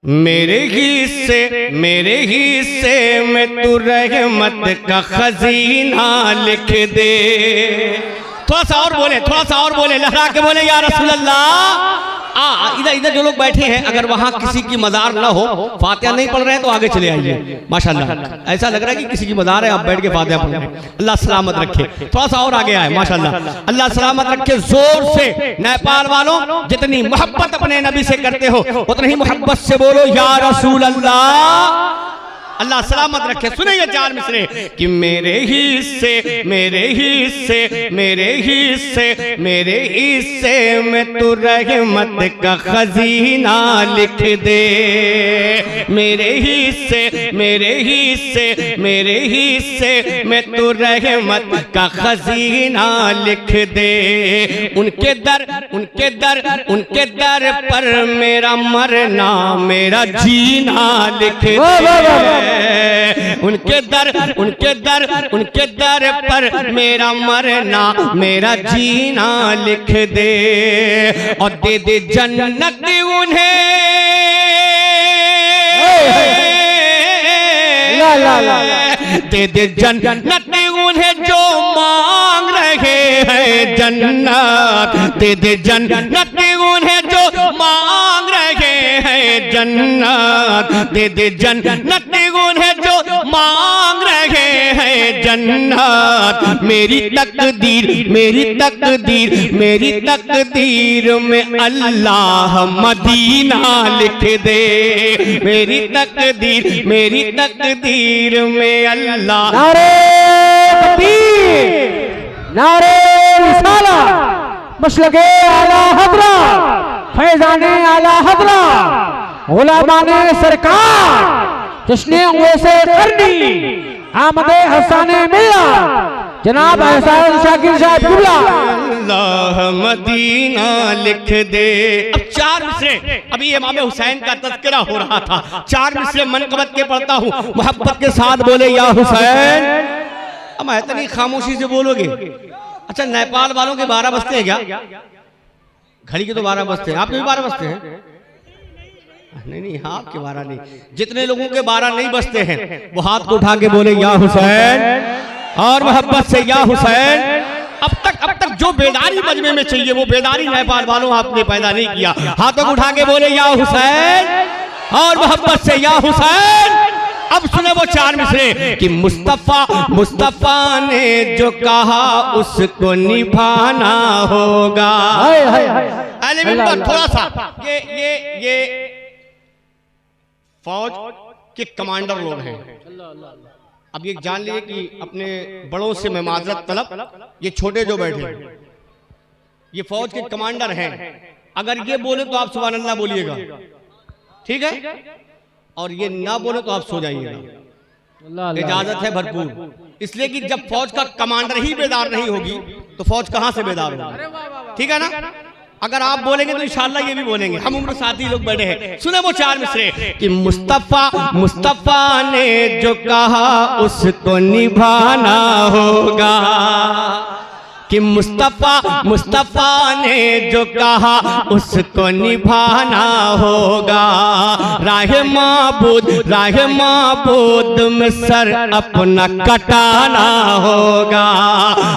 मेरे हिस्से में तू रहमत का खजीना लिख दे। थोड़ा सा और बोले, लहरा के बोले या रसूल अल्लाह। इधर जो लोग बैठे हैं, अगर वहां किसी की मजार ना हो, फातिहा नहीं पढ़ रहे हैं तो आगे चले आइए। माशाल्लाह, ऐसा लग रहा है कि किसी की मजार है, आप बैठ के फातिहा पढ़ रहे हैं। अल्लाह सलामत रखे। थोड़ा सा और आगे आए। माशाल्लाह, अल्लाह सलामत रखे। जोर से नेपाल वालों, जितनी मोहब्बत अपने नबी से करते हो उतनी ही मोहब्बत से बोलो या रसूल अल्लाह। अल्लाह सलामत रखे। सुने ये चार मिसरे कि मेरे हिस्से में तू रहमत का खजीना लिख दे। मेरे हिस्से में तू रहमत का खजीना लिख दे। उनके दर पर मेरा मरना मेरा जीना लिख दे। उनके दर पर मेरा मरना मेरा जीना लिख दे। और दे दे जन्नत उन्हें, दे दे जन्नत उन्हें जो मांग रहे हैं जन्नत। दे दे जन्नत उन्हें जो मांग रहे हैं जन्नत। दे दे जन्नत उन्हें जो मांग रहे हैं जन्नत। मेरी तकदीर में अल्लाह मदीना लिख दे। मेरी तकदीर में अल्लाह। नारे तकबीर, नारे रिसाला, मशलके आला हजरा, फैजाने आला हजरा, गुलामाने सरकार, जश्ने वैसे करनी, आमदे हसाने मिल्ला, जनाब हसन शाकिर साहब कुल्ला। अल्लाह मदीना लिख दे। अब चार मिसरे, अभी इमाम हुसैन का तज़किरा हो रहा था, चार मिसरे मनक़बत के पढ़ता हूँ, मोहब्बत के साथ बोले या हुसैन। अब इतनी खामोशी से बोलोगे। अच्छा, नेपाल वालों के 12 बजते हैं क्या? घड़ी के तो 12 बजते हैं, आपके भी 12 बजते हैं? नहीं, आपके 12 नहीं। जितने लोगों के 12 नहीं बजते हैं वो हाथ को उठा के बोले या हुसैन, और मोहब्बत से या हुसैन। अब तक जो बेदारी मजमे में चाहिए वो बेदारी नेपाल वालों आपने पैदा नहीं किया। हाथों को उठा के बोले या हुसैन, और मोहब्बत से या हुसैन। अब सुने वो चार मिसरे कि मुस्तफा ने जो कहा उसको निभाना होगा। थोड़ा सा ये फौज के कमांडर लोग हैं। अब ये जान लिए कि अपने बड़ों से मैं माजरत तलब, ये छोटे जो बैठे ये फौज के कमांडर हैं। अगर ये बोले तो आप सुभान अल्लाह बोलिएगा, ठीक है? और ये ना बोले तो आप सो जाइएगा। इजाजत है भरपूर, इसलिए कि जब फौज का कमांडर ही बेदार नहीं होगी तो फौज कहां से बेदार होगी? ठीक है ना? अगर आप बोलेंगे तो इंशाअल्लाह ये भी बोलेंगे। हम उम्र साथी लोग बैठे हैं। सुने वो चार मिसरे कि मुस्तफा ने जो कहा उसको निभाना होगा। कि मुस्तफा ने जो कहा उसको निभाना होगा। राह माबूद में सर अपना कटाना होगा।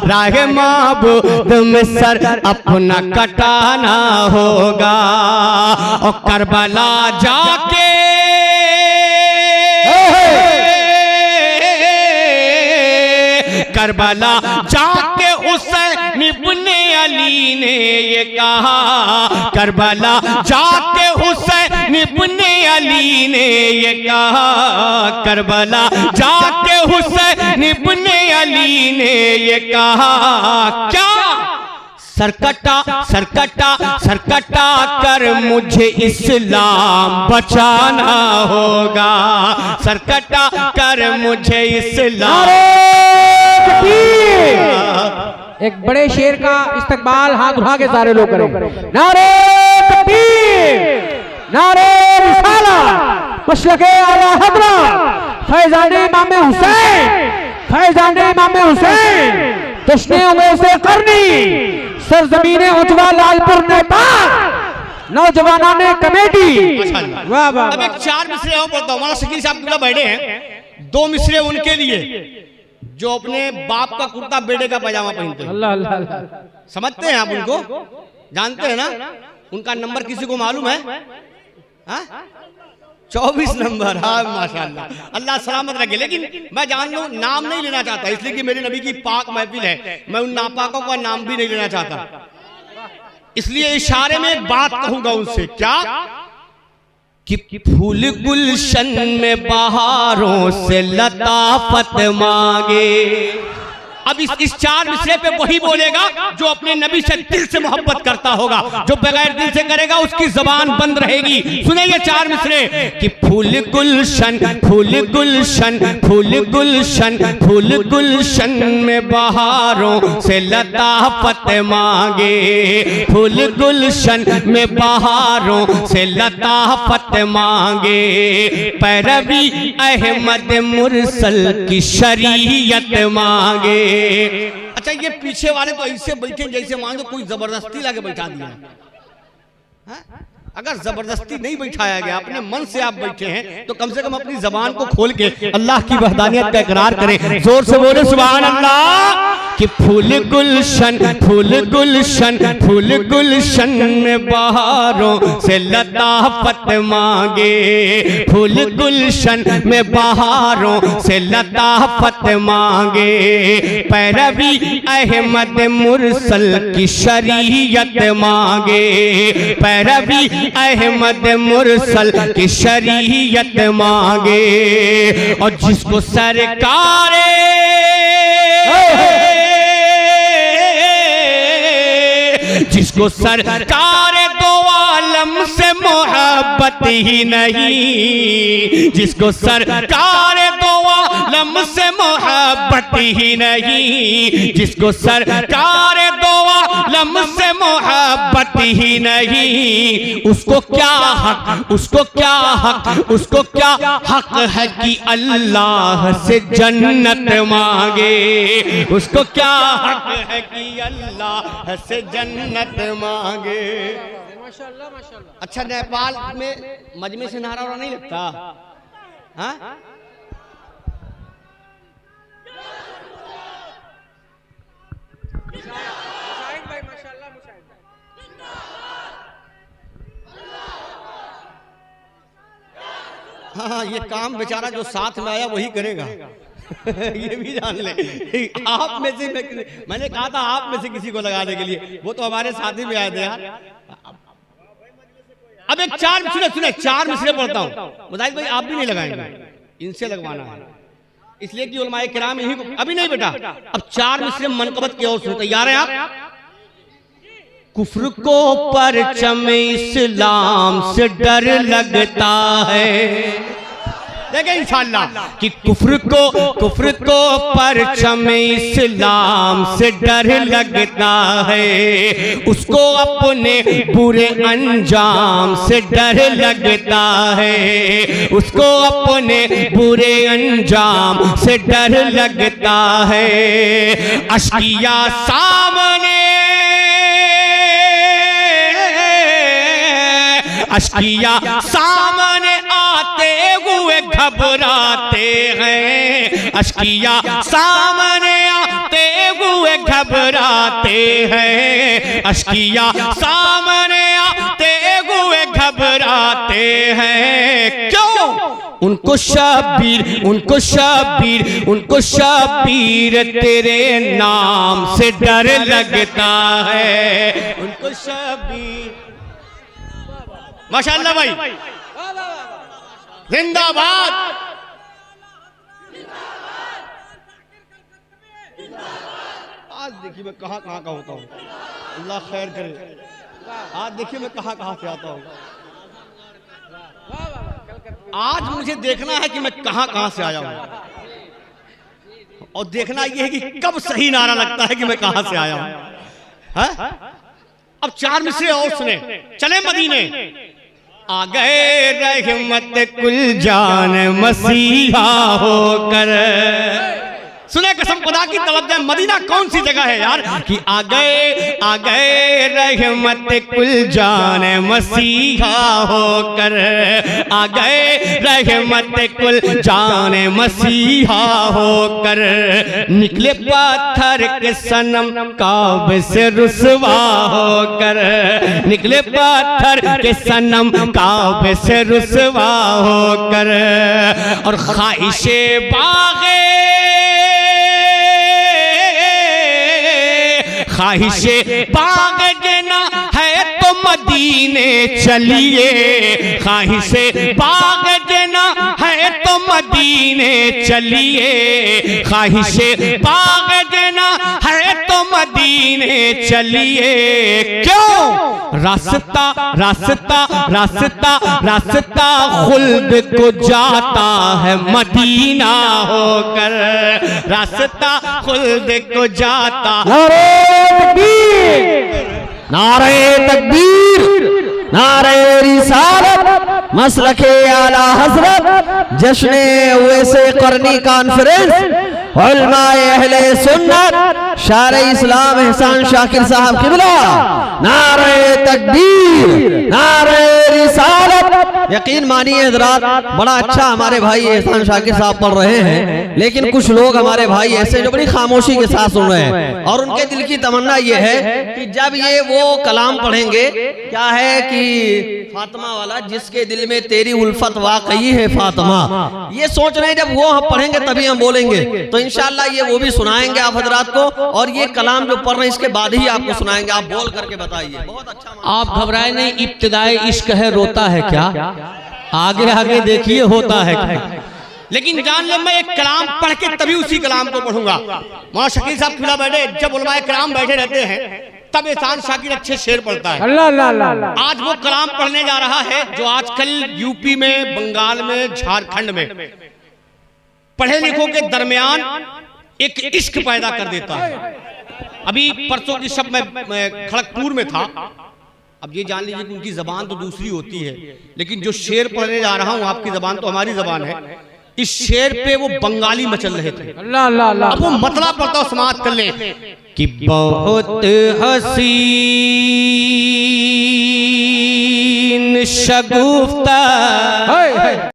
राह माबूद में सर अपना कटाना होगा। और करबला जाके हुसैन इब्ने अली ने ये कहा। करबला जाके हुसैन इब्ने अली ने ये कहा। करबला जाके हुसैन इब्ने अली ने ये कहा। क्या? सरकटा कर मुझे इस्लाम बचाना होगा। सरकटा कर मुझे इस्लाम। एक बड़े शेर का इस्तकबाल हाथ उठा के सारे लोग करें। नारे तकबीर, नारे रिसाला, मशलके आला हजरा, फैजाने इमाम हुसैन, जश्ने उमैसे करनी, सरजमीने उजवा लालपुर नेपाल, नौजवाना ने कमेटी। माशाअल्लाह। वाह वाह अब एक 4 मिसरे और पढ़ता हूँ। हमारा शकील साहब किबला बैठे हैं, 2 मिसरे उनके लिए जो अपने बाप का कुर्ता बेटे का पैजामा पहनते हैं। अल्लाह अल्लाह अल्लाह। समझते हैं आप उनको, जानते हैं ना? उनका नंबर किसी को मालूम है? हाँ? 24 नंबर। हाँ माशाअल्लाह, अल्लाह सलामत रखे। लेकिन मैं जान लूं, नाम नहीं लेना चाहता, इसलिए कि मेरे नबी की पाक महफिल है, मैं उन नापाकों का नाम भी नहीं लेना चाहता। इसलिए इशारे में एक बात कहूंगा उनसे, क्या कि फूल गुलशन में बहारों से लताफत मांगे। अब इस 4 मिसरे पे वही बोलेगा जो अपने नबी से दिल से मोहब्बत करता होगा। जो बगैर दिल से करेगा उसकी जबान बंद रहेगी। सुने ये 4 मिसरे कि फूल गुलशन, फूल गुलशन, फूल गुलशन, फूल गुलशन में बहारों से लताफत मांगे। फूल गुलशन में बहारों से लताफत मांगे। पैरवी अहमद मुरसल की शरीयत मांगे। अच्छा, ये पीछे वाले तो ऐसे बैठे जैसे मान लो कोई जबरदस्ती लाके बैठा दिया। अगर जबरदस्ती नहीं बैठाया गया, अपने मन से आप बैठे हैं, तो कम से कम अपनी जबान को खोल के अल्लाह की वहदानियत का इकरार करें। जोर से बोले सुभान अल्लाह। कि फूल गुलशन, फूल गुलशन, फूल गुलशन में बहारों से लताफत मांगे। फूल गुलशन में बहारों से लताफत मांगे। पैरवी अहमद मुरसल की शरीयत मांगे। पैरवी अहमद मुरसल की शरीयत मांगे। और जिसको सरकारे जिसको सरकार दो आलम से मोहब्बत ही नहीं, जिसको सरकार दो आलम से मोहब्बत ही नहीं, जिसको सरकार दो आलम से मोहब्बत ही नहीं, उसको क्या हक, उसको क्या हक, उसको क्या हक है कि अल्लाह से जन्नत मांगे। उसको क्या हक है कि अल्लाह से जन्नत मांगे। माशाअल्लाह माशाअल्लाह। अच्छा, नेपाल में मजमे से नारा वारा नहीं लगता? हाँ, भाई माशाअल्लाह मुशाहिद हाँ, ये काम बेचारा जो साथ में आया वही करेगा। ये भी जान ले। आप में से मैंने कहा था आप में से किसी को लगाने के लिए, वो तो हमारे साथी भी आए थे यार। अब एक 4 मिसरे सुने, 4 मिसरे पढ़ता हूँ। मुजाहिद भाई आप भी नहीं लगाएंगे, इनसे लगवाना है, इसलिए कि उलमाए किराम यही को अभी नहीं बेटा। अब 4 मिसरे मनकबत की ओर से। तैयार हैं आप? कुफ्र को परचम इस्लाम से डर लगता है। देखें इंशाअल्लाह कि कुफ्र को परचम इस्लाम से डर लगता है। उसको अपने बुरे अंजाम से डर लगता है। उसको अपने बुरे अंजाम से डर लगता है। अश्किया सामने, अश्किया सामने आते हुए घबराते हैं। अश्किया सामने आते हुए घबराते हैं। अश्किया सामने आते हुए घबराते हैं। क्यों? उनको शबीर, उनको शबीर, उनको शबीर तेरे नाम से डर लगता है। उनको शबीर। माशाअल्लाह भाई, जिंदाबाद। आज देखिए मैं कहाँ कहाँ का होता हूँ, अल्लाह खैर करे। आज देखिए मैं कहाँ कहाँ से आता हूँ। आज मुझे देखना है कि मैं कहाँ कहाँ से आया हूँ, और देखना यह है कि कब सही नारा लगता है कि मैं कहाँ से आया हूँ। अब 4 मिसरे और सुने, चले मदीने। आ गए रहमत कुल जान मसीहा होकर। सुने कसम खुदा की तवज्जो, मदीना कौन सी जगह है यार कि आ गए रहमत कुल जान मसीहा होकर, आ गए रहमत कुल जान मसीहा होकर, निकले पत्थर के सनम काबे से रुसवा होकर, निकले पत्थर के सनम काबे से रुसवा होकर, और ख्वाहिशे बागे ख्वाहिशे बाग देना है तो मदीने चलिए, ख्वाहिशे बाग देना है तो मदीने चलिए, ख्वाहिशे बाग देना है तो मदीने चलिए। क्यों? रास्ता रास्ता रास्ता रास्ता खुल्द को जाता है मदीना होकर, रास्ता खुल्द को जाता। नारे तकबीर, नारे रिसालत, मसलके आला हजरत, जश्ने उवैसे करनी कॉन्फ्रेंस, उलमाए अहले सुन्नत, शारे इस्लाम एहसान शाकिर साहब किबला, नारे तकबीर, नारे रिसालत। यकीन मानिए हजरात, बड़ा अच्छा हमारे भाई एहसान शाकिर साहब पढ़ रहे हैं, लेकिन कुछ लोग हमारे भाई ऐसे जो बड़ी खामोशी के साथ सुन रहे हैं, और उनके दिल की तमन्ना ये है कि जब ये वो कलाम पढ़ेंगे, क्या है कि फातिमा वाला, जिसके दिल में तेरी उल्फत वाकई है फातिमा, ये सोच रहे हैं जब वो हम पढ़ेंगे तभी हम बोलेंगे, तो इंशाल्लाह ये वो भी सुनाएंगे आप हजरात को, और ये कलाम जो पढ़ रहे हैं इसके बाद ही आपको सुनाएंगे। आप बोल करके बताइए। बहुत अच्छा। आप घबराए नहीं, इब्तिदाई इश्क है रोता है क्या, आगे आगे देखिए होता है क्या। लेकिन जान ले, मैं एक कलाम पढ़ के तभी उसी कलाम को पढ़ूंगा। वहाँ शकील साहब खुला बैठे, जब उलमाए कलाम बैठे रहते हैं तब एहसान शाकिर अच्छे शेर पढ़ता है। अल्लाह अल्लाह अल्लाह। आज वो कलाम पढ़ने जा रहा है जो आजकल यूपी में, बंगाल में, झारखंड में पढ़े लिखों के दरमियान एक इश्क पैदा कर देता है। अभी परसों की शब मैं खड़गपुर में था। अब ये जान लीजिए कि उनकी जबान तो दूसरी होती है, लेकिन जो शेर पढ़ने जा रहा हूँ आपकी जबान तो हमारी जबान है। इस शेर पे वो बंगाली मचल रहे थे। अल्लाह अल्लाह अल्लाह। अब वो मतलब पढ़ता हूँ, समाप्त कर ले कि बहुत हसीन शगुफ्ता